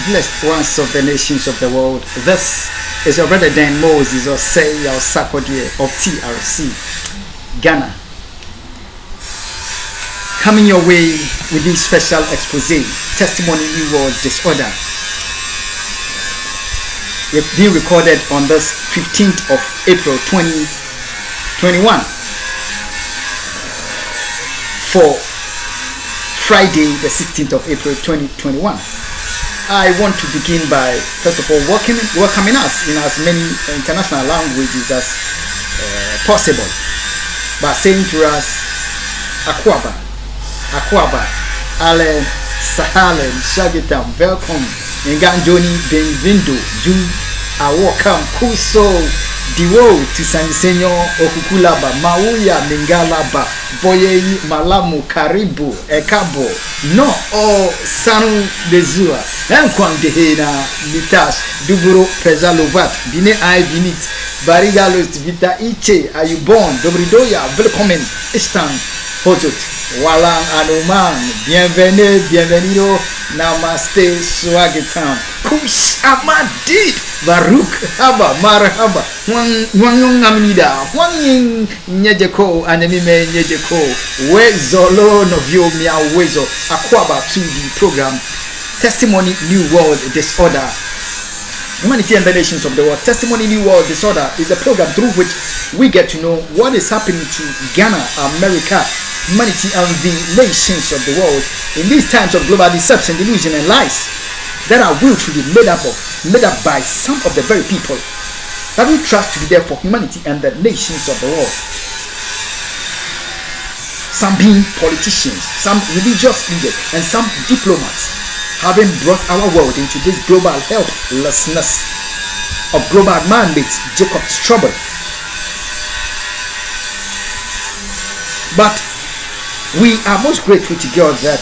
blessed ones of the nations of the world. This is your brother Dan Moses or say your Sakodie of TRC Ghana, coming your way with this special expose, Testimony New World Disorder, being recorded on this 15th of April 2021 for Friday the 16th of April 2021. I want to begin by first of all welcoming us in as many international languages as possible by saying to us Akwaba, Ale, Sahalen, Shagitam, welcome, Nganjoni, Benvindo, Ju, Awokam, Kuso, Diwo, Tisansenyo, Okukulaba, Mauya, Mingalaba, Boyeyi, Malamu, Karibu, Ekabo, no, o Sanu Dezua, Enkwang Dehena, Mitas, Duburo, Pezalovat, Bine I Binit, Barigalos, Vita Iche, Ayubon, Dobridoya, Velkomen, Istan, Hojot. Walang Anuman, bienvenido, namaste, swagitam, kush amadi, baruk, haba, marhaba, wanyong amnida, wanying nyejeko, anemime nyejeko, wezolo novio mia wezo, Akwaba to the program, Testimony New World Disorder. Humanity and the Nations of the World. Testimony New World Disorder is a program through which we get to know what is happening to Ghana, America, humanity and the nations of the world in these times of global deception, delusion and lies that are willfully made up by some of the very people that we trust to be there for humanity and the nations of the world. Some being politicians, some religious leaders, and some diplomats, having brought our world into this global helplessness of global man-made Jacob's trouble. But we are most grateful to God that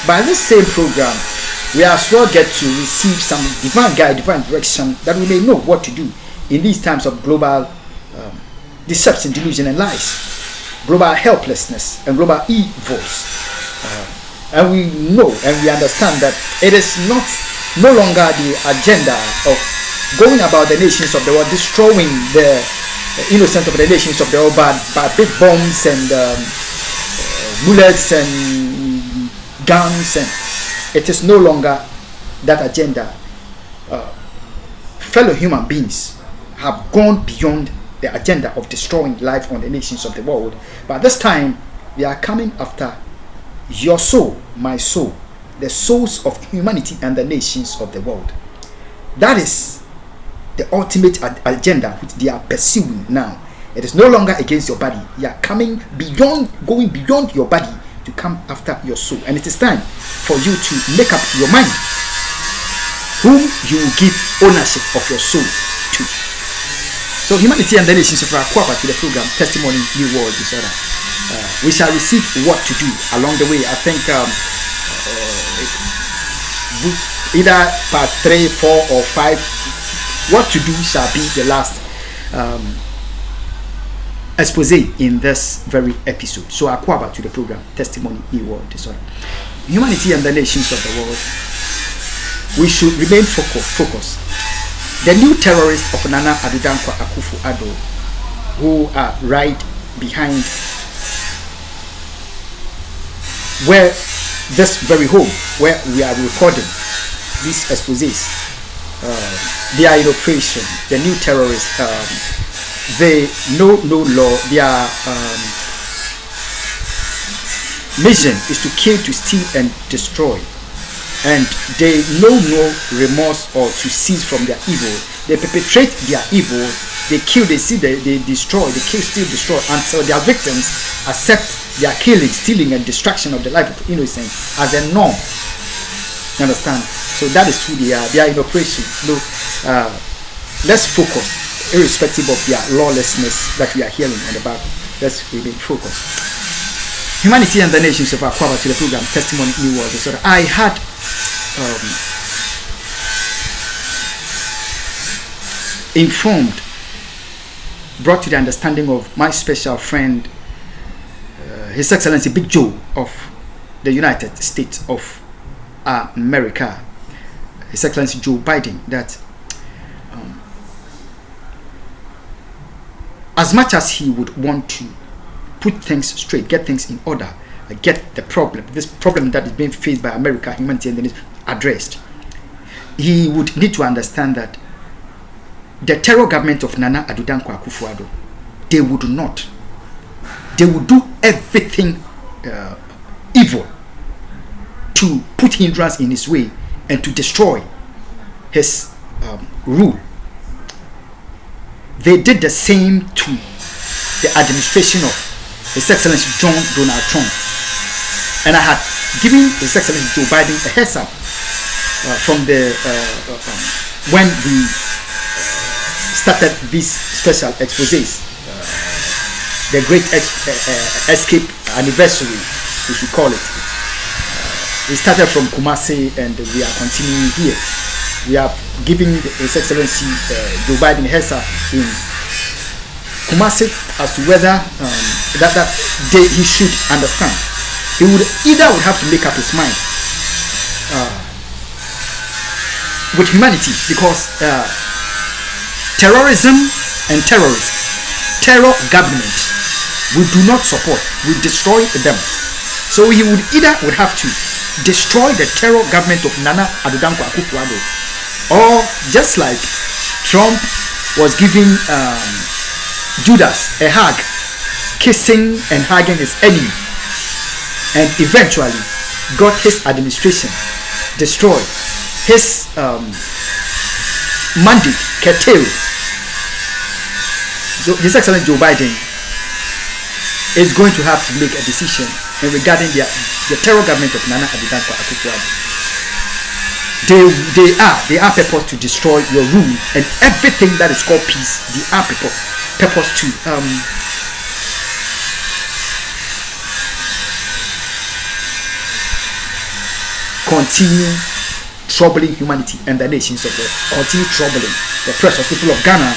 by this same program, we as well get to receive some divine guide, divine direction, that we may know what to do in these times of global deception, delusion, and lies, global helplessness, and global evils. And we know and we understand that it is no longer the agenda of going about the nations of the world, destroying the innocent of the nations of the world by big bombs and bullets and guns, and it is no longer that agenda. Fellow human beings have gone beyond the agenda of destroying life on the nations of the world. But this time, we are coming after your soul, my soul, the souls of humanity and the nations of the world. That is the ultimate agenda which they are pursuing now. It is no longer against your body. You are going beyond your body to come after your soul. And it is time for you to make up your mind whom you will give ownership of your soul to. So humanity and the nations of Akwaba to the program Testimony New World Disorder. We shall receive what to do along the way. I think either part 3, 4, or 5, what to do shall be the last expose in this very episode. So Akwaba to the program Testimony New World Disorder. Humanity and the nations of the world, we should remain focused. The new terrorists of Nana Addo Dankwa Akufo-Addo, who are right behind where this very home where we are recording these exposés, they are in operation. The new terrorists, they know no law. Their mission is to kill, to steal, and destroy. And they know no remorse or to cease from their evil. They perpetrate their evil. They kill, they steal, they destroy, they kill, steal, destroy until their victims accept their killing, stealing, and destruction of the life of innocent as a norm. You understand? So that is who they are. They are in operation. No, let's focus, irrespective of their lawlessness that we are hearing in the Bible. Let's remain focused. Humanity and the nations of Akwaba to the program Testimony New World Disorder. I had informed, brought to the understanding of my special friend, His Excellency Big Joe of the United States of America. His Excellency Joe Biden, that as much as he would want to put things straight, get things in order, get this problem that is being faced by America, humanity, and then is addressed, he would need to understand that the terror government of Nana Addo Dankwa Akufo-Addo, they would do everything evil to put hindrance in his way and to destroy his rule. They did the same to the administration of His Excellency John Donald Trump. And I had given His Excellency Joe Biden a heads up from the when we started these special exposés, the Great Escape Anniversary, we should call it. We started from Kumasi and we are continuing here. We are giving His Excellency Joe Biden a heads up in Kumasi as to whether that day he should understand. He would have to make up his mind with humanity, because terrorism and terror government we do not support. We destroy them. So he would have to destroy the terror government of Nana Addo Dankwa Akufo-Addo, or just like Trump was giving Judas a hug, kissing and hugging his enemy, and eventually got his administration destroyed, his mandate curtailed. His Excellency Joe Biden is going to have to make a decision regarding the terror government of Nana Addo Dankwa Akufo-Addo. They are purposed to destroy your rule and everything that is called peace. They are purposed to continue troubling humanity and the nations of the world, continue troubling the precious people of Ghana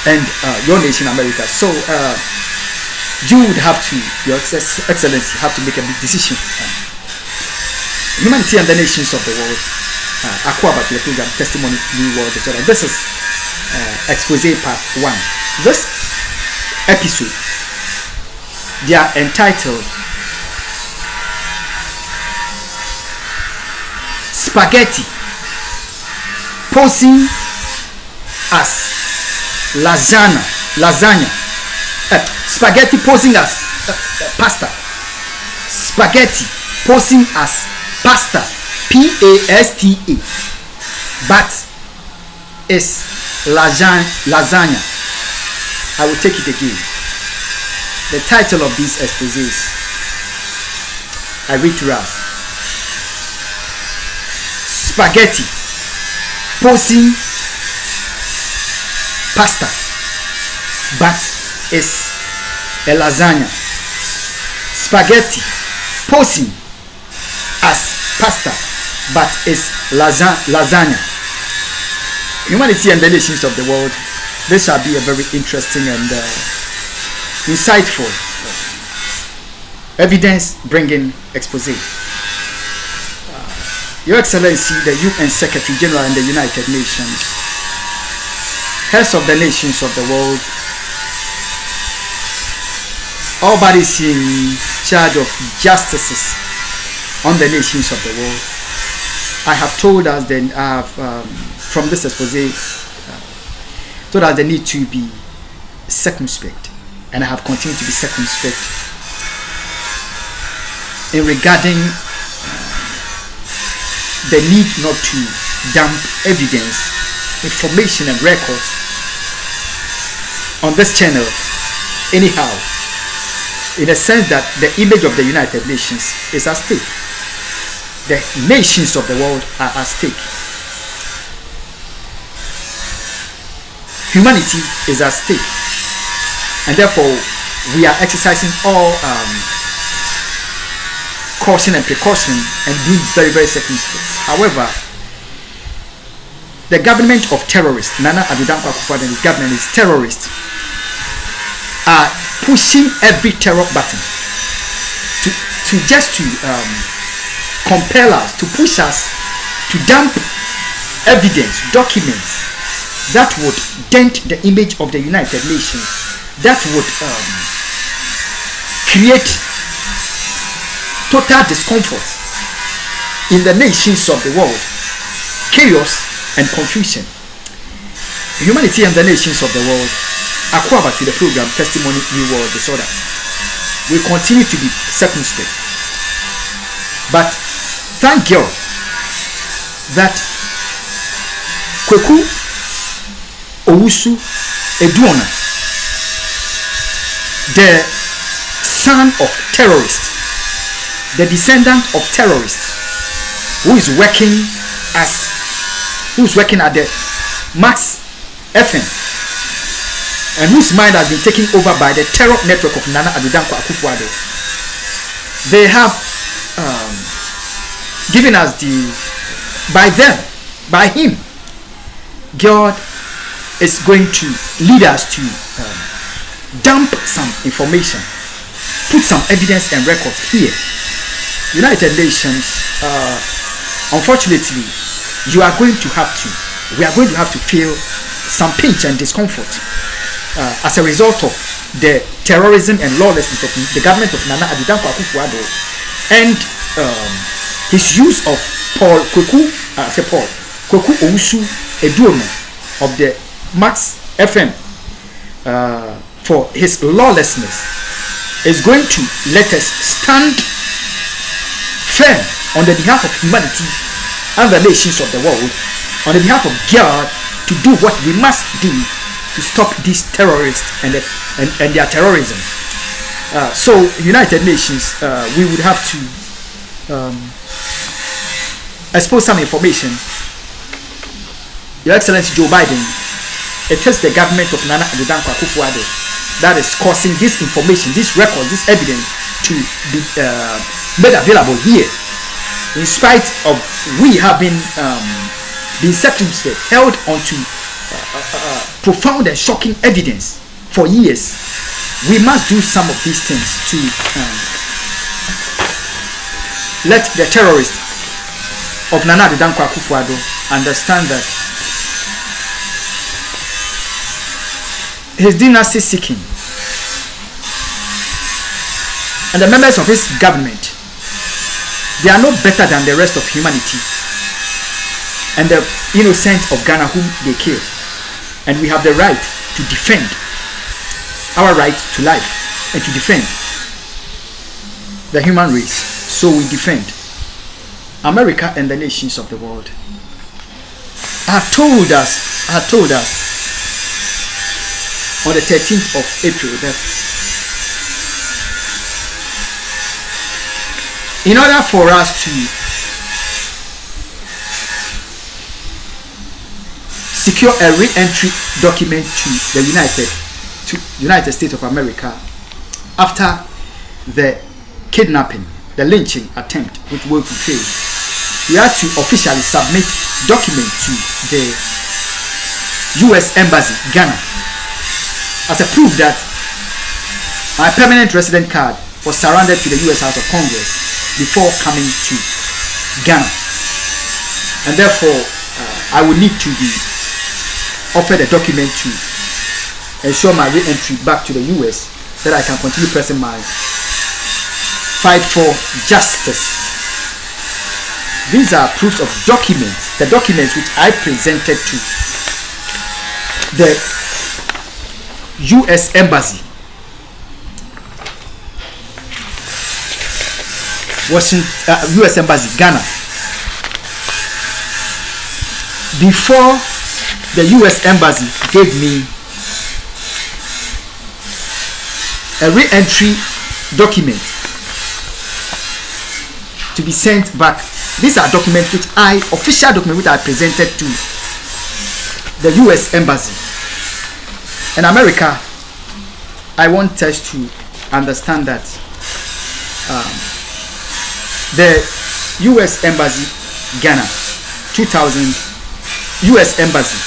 and your nation, America. So you would have to, Your Excellency, have to make a big decision. Humanity and the nations of the world. Aquaba to the program Testimony New World. This is expose part 1. This episode, they are entitled Spaghetti posing as lasagna. Spaghetti posing as pasta. Spaghetti posing as pasta, P-A-S-T-A, but it's lasagna. I will take it again. The title of these exposés, I read to us: Spaghetti posing pasta, but it's a lasagna. Spaghetti posing as pasta, but it's lasagna. Humanity and the nations of the world. This shall be a very interesting and insightful, evidence-bringing expose. Your Excellency, the UN Secretary General and the United Nations, heads of the nations of the world, all bodies in charge of justices on the nations of the world, I have told us that from this expose, told us they need to be circumspect, and I have continued to be circumspect in regarding the need not to dump evidence, information and records on this channel anyhow, in a sense that the image of the United Nations is at stake. The nations of the world are at stake. Humanity is at stake, and therefore we are exercising all caution and precaution and being very, very circumspect. However, the government of terrorists, Nana Addo Dankwa Akufo-Addo and his government is terrorists, are pushing every terror button to compel us, to push us to dump evidence, documents that would dent the image of the United Nations, that would create total discomfort in the nations of the world, chaos and confusion. Humanity and the nations of the world, acquire to the program Testimony New World Disorder, will continue to be circumspect. But thank God that Kweku Owusu Aduana, the son of terrorists, the descendant of terrorists, who is working at the Max FM, and whose mind has been taken over by the terror network of Nana Addo Dankwa Akufo-Addo. They have given us by him, God is going to lead us to dump some information, put some evidence and records here. United Nations, unfortunately, we are going to have to feel some pinch and discomfort as a result of the terrorism and lawlessness of the government of Nana Addo Dankwa Akufo-Addo and his use of Kweku Owusu Aduana of the Max FM for his lawlessness is going to let us stand firm on the behalf of humanity and the nations of the world, on the behalf of God, to do what we must do to stop these terrorists and their terrorism. So United Nations, we would have to expose some information. Your Excellency Joe Biden, it is the government of Nana Addo Dankwa Akufo-Addo that is causing this information, this record, this evidence to be made available here, in spite of we having been circumspect, held onto profound and shocking evidence for years. We must do some of these things to let the terrorists of Nana Addo Dankwa Akufo-Addo understand that his dynasty seeking and the members of his government, they are no better than the rest of humanity and the innocent of Ghana whom they kill. And we have the right to defend our right to life and to defend the human race. So we defend America and the nations of the world. Have told us on the 13th of April that in order for us to secure a re-entry document to the United States of America after the kidnapping, the lynching attempt which World failed, we had to officially submit documents to the U.S. Embassy, Ghana, as a proof that my permanent resident card was surrendered to the U.S. House of Congress before coming to Ghana, and therefore I would need to be offered a document to ensure my re-entry back to the U.S. that I can continue pressing my fight for justice. These are proofs of documents, the documents which I presented to the U.S. Embassy, U.S. Embassy, Ghana, before the U.S. Embassy gave me a re-entry document to be sent back. These are documents which official documents which I presented to the U.S. Embassy. In America, I want us to understand that the U.S. Embassy, Ghana, U.S. Embassy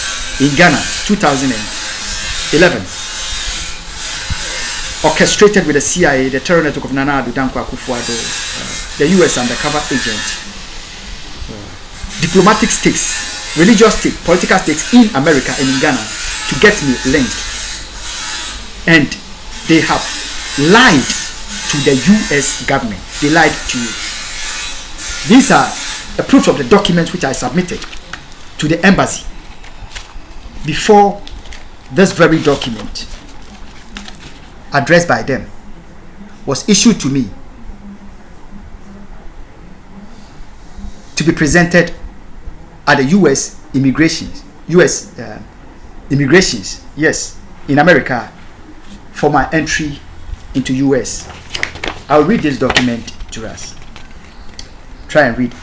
in Ghana, 2011, orchestrated with the CIA, the terror network of Nana Addo Dankwa Akufo-Addo, the U.S. undercover agent, diplomatic stakes religious stakes, political stakes in America and in Ghana to get me lynched. And they have lied to the US government. They lied to you. These are the proofs of the documents which I submitted to the embassy before this very document addressed by them was issued to me to be presented at the U.S. immigrations, yes, in America for my entry into U.S. I'll read this document to us. Try and read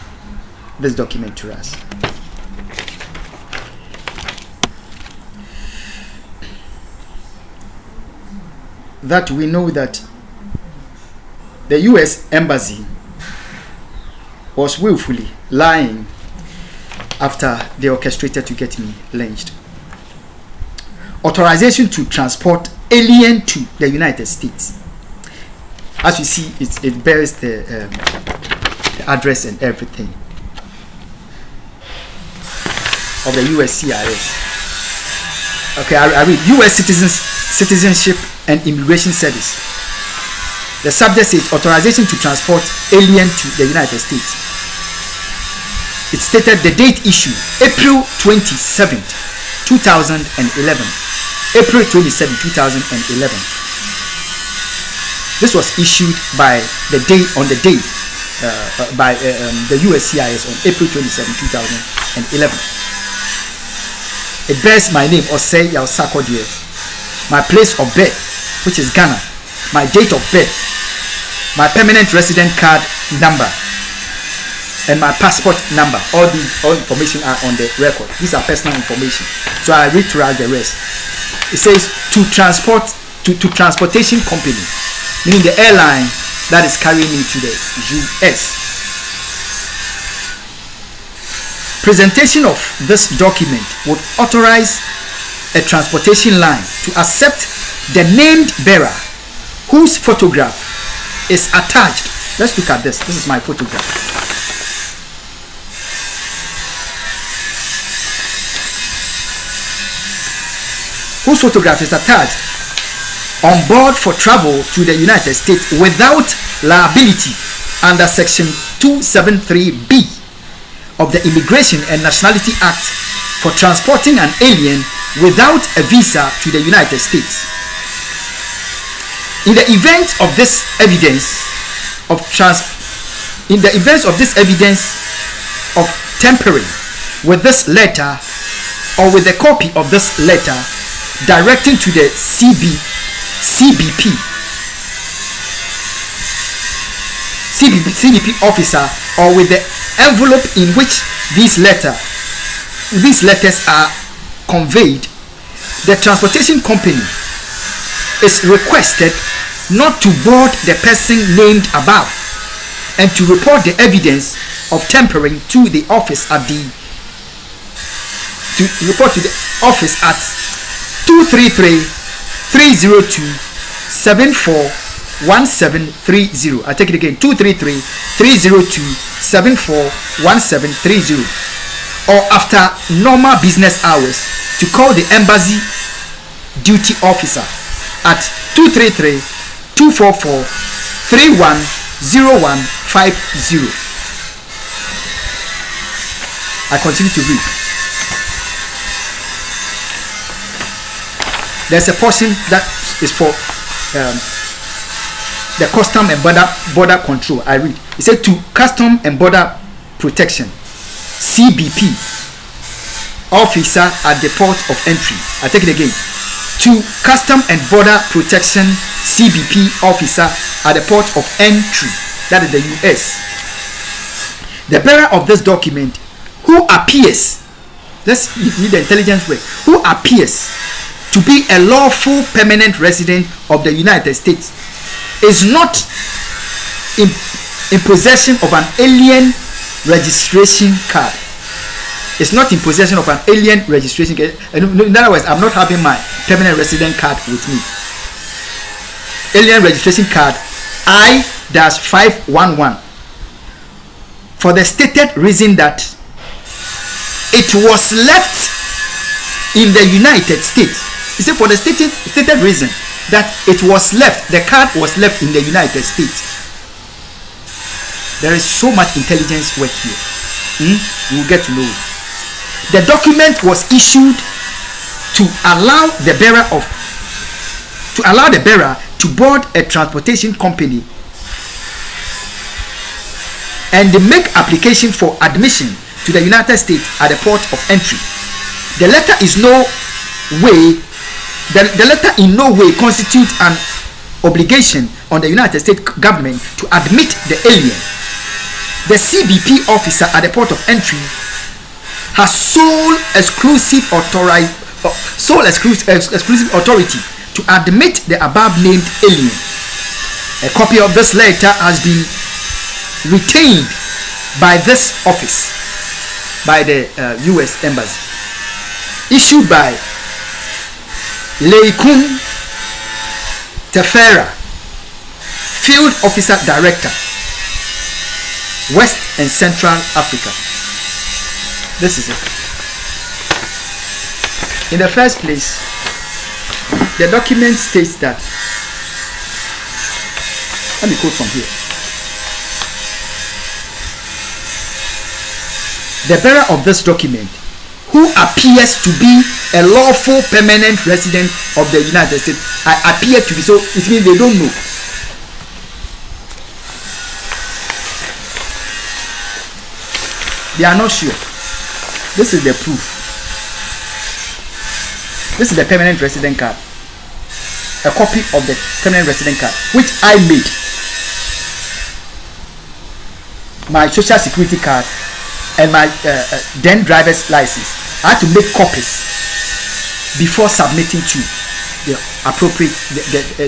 this document to us. That we know that the U.S. embassy was willfully lying after they orchestrated to get me lynched. Authorization to transport alien to the United States. As you see, it bears the address and everything of the USCIS. Okay, I read U.S. Citizenship and Immigration Service. The subject says authorization to transport alien to the United States. It stated the date issue April 27, 2011. April 27, 2011. This was issued by the day by the USCIS on April 27, 2011. It bears my name, Osei Yausakodie, my place of birth, which is Ghana, my date of birth, my permanent resident card number, and my passport number. All information are on the record. These are personal information. So I read throughout the rest. It says to transportation company, meaning the airline that is carrying me to the US. Presentation of this document would authorize a transportation line to accept the named bearer whose photograph is attached. Let's look at this. This is my photograph. Whose photograph is attached on board for travel to the United States without liability under Section 273B of the Immigration and Nationality Act for transporting an alien without a visa to the United States. In the event of this evidence of tampering with this letter or with a copy of this letter directing to the CBP officer, or with the envelope in which these letters are conveyed, the transportation company is requested not to board the person named above and to report the evidence of tampering to the office at 233-302-741730. I take it again, 233-302-741730, or after normal business hours to call the embassy duty officer at 233-244-310150. I continue to read. There's a portion that is for the custom and border control. I read. It said to Custom and Border Protection, CBP officer at the port of entry. I take it again. To Custom and Border Protection, CBP officer at the port of entry. That is the US. The bearer of this document, who appears, let's read the intelligence way, who appears to be a lawful permanent resident of the United States, is not in possession of an alien registration card. It's not in possession of an alien registration card. In other words, I'm not having my permanent resident card with me. Alien registration card I-511, for the stated reason that it was left in the United States. You see, for the stated reason that it was left, the card was left in the United States. There is so much intelligence work here. You will get to know it. The document was issued to allow the bearer to board a transportation company and they make application for admission to the United States at the port of entry. The letter in no way constitutes an obligation on the United States government to admit the alien. The CBP officer at the port of entry has sole exclusive authority to admit the above named alien. A copy of this letter has been retained by this office, by the U.S. Embassy, issued by Leikun Tefera, Field Officer Director, West and Central Africa. This is it. In the first place, the document states that, let me quote from here. The bearer of this document, who appears to be a lawful permanent resident of the United States, appear to be, so it means they don't know. They are not sure. This is the proof. This is the permanent resident card. A copy of the permanent resident card, which I made. My social security card and my then driver's license. I had to make copies before submitting to the appropriate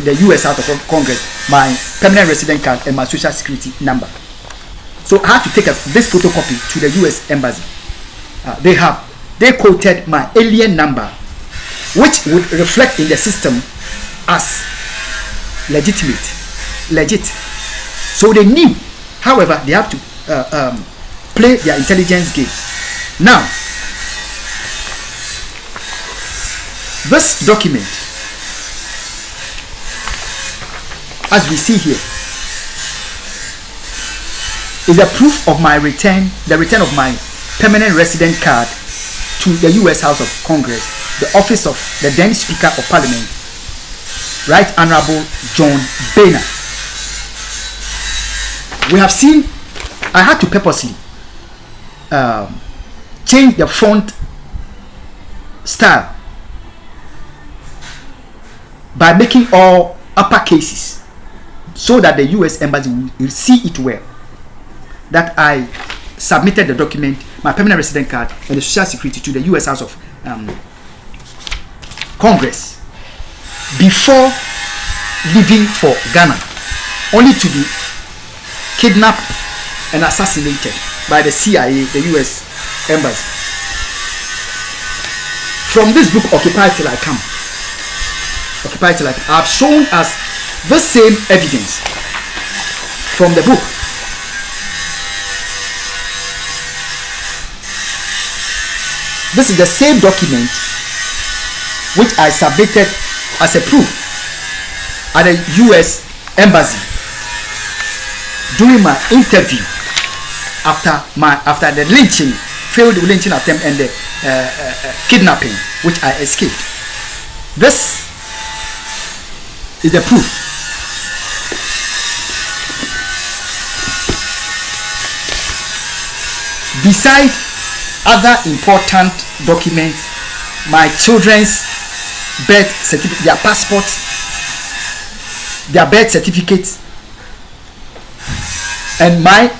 the U.S. House of Congress my permanent resident card and my social security number. So I had to take this photocopy to the U.S. Embassy. They quoted my alien number, which would reflect in the system as legit. So they knew. However, they have to play their intelligence game. Now, this document, as we see here, is a proof of my return, the return of my permanent resident card to the U.S. House of Congress, the office of the then Speaker of Parliament, Right Honorable John Boehner. We have seen, I had to purposely change the font style by making all upper cases so that the U.S. Embassy will see it well that I submitted the document, my permanent resident card and the social security to the U.S. House of Congress before leaving for Ghana, only to be kidnapped and assassinated by the CIA, the U.S. Embassy. From this book, Occupy Till I Come, I've shown us the same evidence from the book. This is the same document which I submitted as a proof at the U.S. Embassy during my interview after the failed lynching attempt and the kidnapping, which I escaped. This is the proof. Beside other important documents, my children's birth certificate, their passports, their birth certificates, and my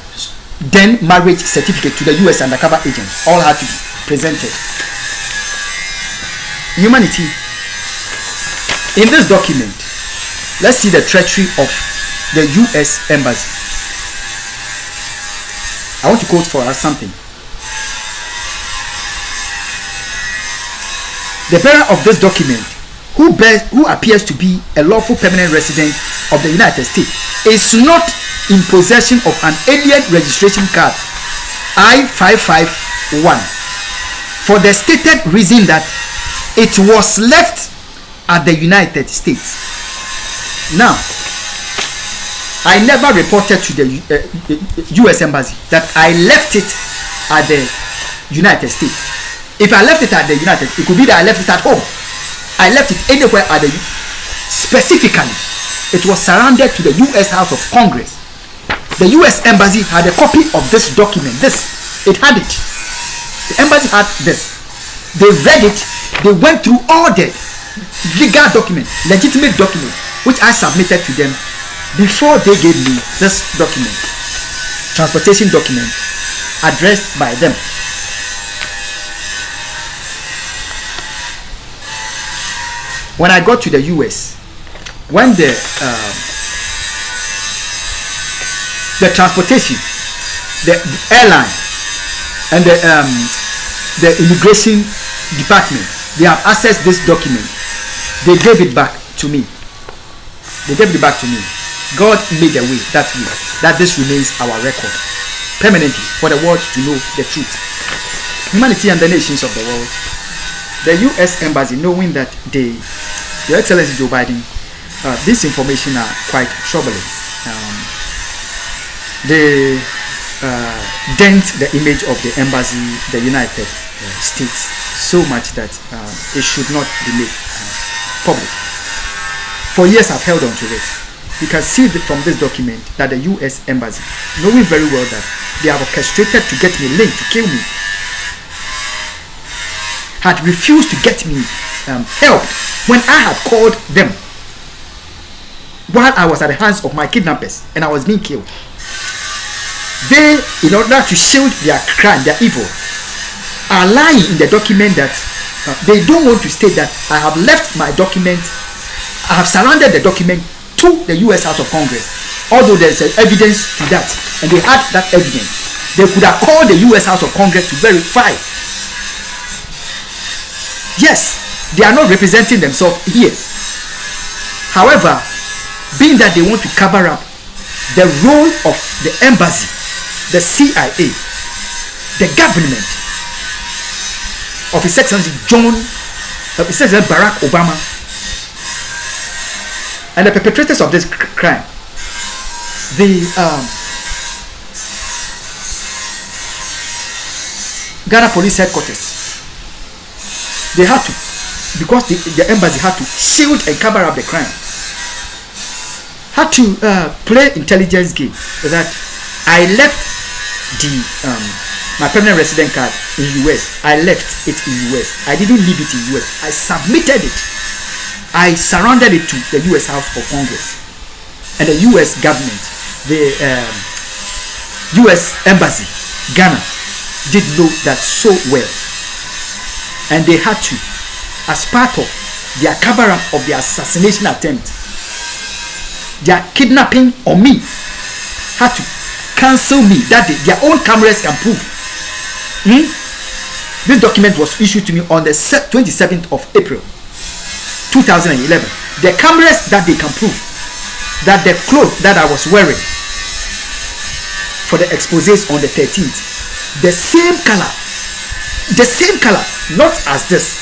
then marriage certificate to the U.S. undercover agent, all had to be presented. Humanity. In this document, let's see the treachery of the U.S. Embassy. I want to quote for us something. The bearer of this document, who appears to be a lawful permanent resident of the United States, is not in possession of an alien registration card I-551 for the stated reason that it was left at the United States. Now, I never reported to the US Embassy that I left it at the United States. If I left it at the United, it could be that I left it at home. I left it anywhere at the specifically. It was surrounded to the US House of Congress. The US Embassy had a copy of this document. It had it. The embassy had this. They read it. They went through all the legal documents, legitimate documents, which I submitted to them before they gave me this document, transportation document, addressed by them. When I got to the US, when the transportation, the airline, and the immigration department, they have accessed this document. They gave it back to me. God made a way that this remains our record permanently for the world to know the truth. Humanity and the nations of the world. The US Embassy, knowing that Your Excellency Joe Biden, this information are quite troubling. They dent the image of the embassy, the United States, so much that it should not be made public. For years I've held on to it. You can see from this document that the US Embassy, knowing very well that they have orchestrated to get me linked, to kill me, had refused to get me help when I had called them while I was at the hands of my kidnappers and I was being killed. They, in order to shield their crime, their evil, are lying in the document that they don't want to state that I have left my document, I have surrounded the document to the US House of Congress. Although there's evidence to that, and they had that evidence, they could have called the US House of Congress to verify. Yes, they are not representing themselves here. However, being that they want to cover up the role of the embassy, the CIA, the government of His Excellency Barack Obama, and the perpetrators of this crime, the Ghana Police Headquarters, they had to, because the embassy had to shield and cover up the crime, had to play intelligence game that I left my permanent resident card in US. I left it in US. I didn't leave it in US. I submitted it. I surrounded it to the US House of Congress and the US government. The US Embassy, Ghana, did know that so well. And they had to, as part of their cover-up of the assassination attempt, their kidnapping on me, had to cancel me. That their own cameras can prove. This document was issued to me on the 27th of April 2011. The cameras that they can prove that the clothes that I was wearing for the exposés on the 13th, the same color, not as this,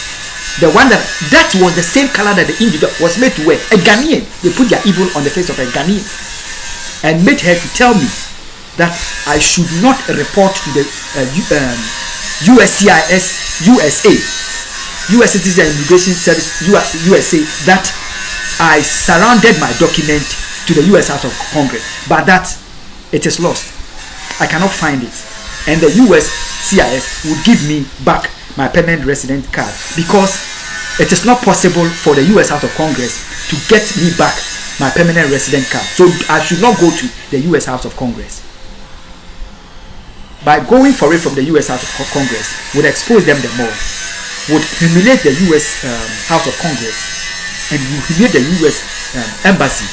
the one that was the same color that the individual was made to wear. A Ghanaian, they put their evil on the face of a Ghanaian and made her to tell me that I should not report to the USCIS USA, US Citizen Immigration Service USA, that I surrounded my document to the US House of Congress, but that it is lost. I cannot find it, and the USCIS would give me back my permanent resident card because it is not possible for the US House of Congress to get me back my permanent resident card. So I should not go to the US House of Congress. By going for it from the US House of Congress would expose them the more, would humiliate the US House of Congress and humiliate the US Embassy.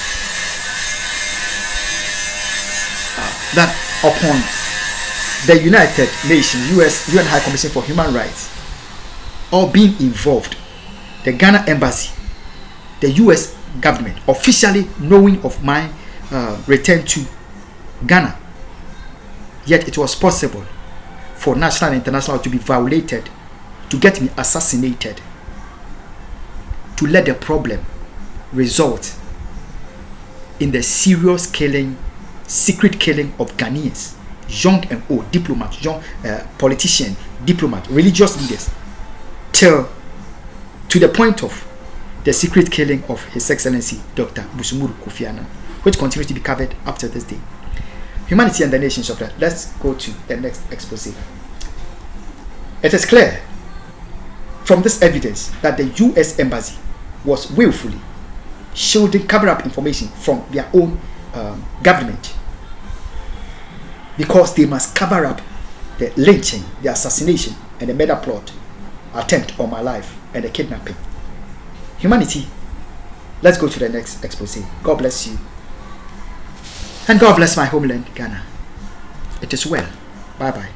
That upon the United Nations, UN High Commission for Human Rights, all being involved, the Ghana Embassy, the US government officially knowing of my return to Ghana, yet it was possible for national and international to be violated to get me assassinated, to let the problem result in the serious killing, secret killing of Ghanaians, young and old, diplomats, young politicians, diplomats, religious leaders, to the point of the secret killing of His Excellency Dr. Busumuru Kofi Annan, which continues to be covered up to this day. Humanity and the nations of that. Let's go to the next expose. It is clear from this evidence that the US Embassy was willfully shielding cover-up information from their own government, because they must cover up the lynching, the assassination, and the murder plot attempt on my life and the kidnapping. Humanity, let's go to the next expose. God bless you. And God bless my homeland, Ghana. It is well. Bye-bye.